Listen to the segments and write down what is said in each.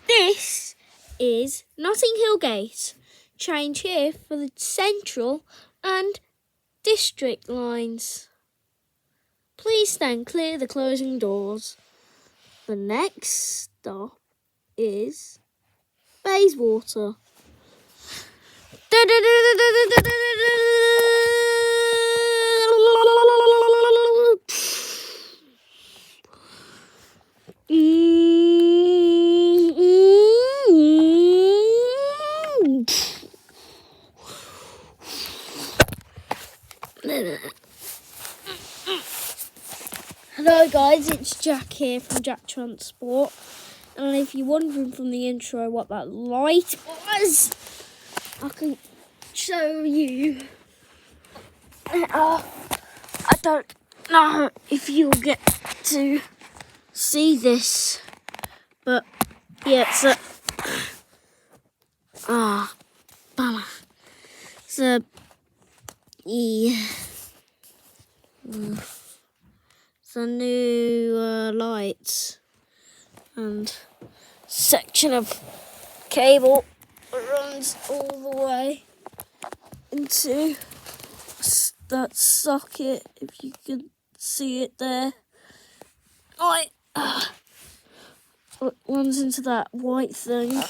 This is Notting Hill Gate. Change here for the Central and District lines. Please stand clear of the closing doors. The next stop is Bayswater. Hello guys, it's Jack here from Jack Transport, and if you're wondering from the intro what that light was, I can show you. I don't know if you'll get to see this, but yeah, it's a bummer. It's a it's a new light and section of cable runs all the way into that socket, if you can see it there. It runs into that white thing.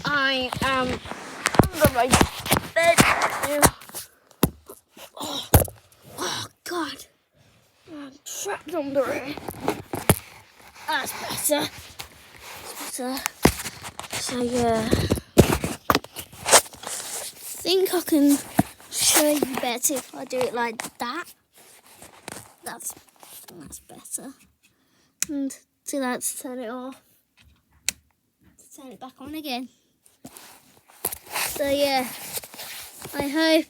I am under my bed now. Oh God, I'm trapped under it. That's better. So yeah, I think I can show you better if I do it like that. That's better. And do that to turn it off. To turn it back on again. So yeah, I hope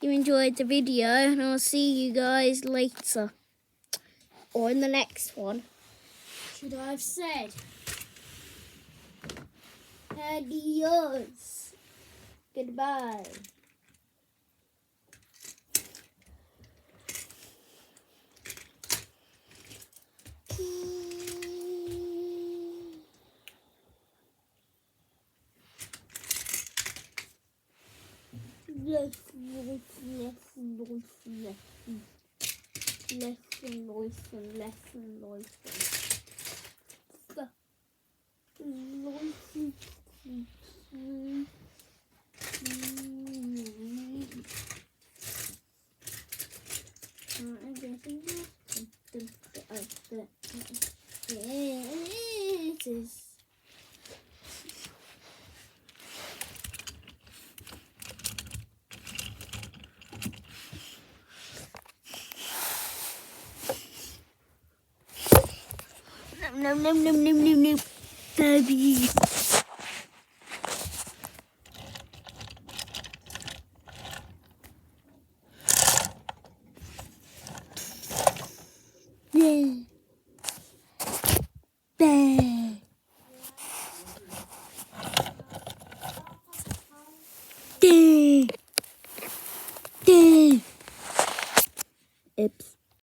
you enjoyed the video, and I'll see you guys later. Or in the next one, should I have said. Adios. Goodbye. No, baby.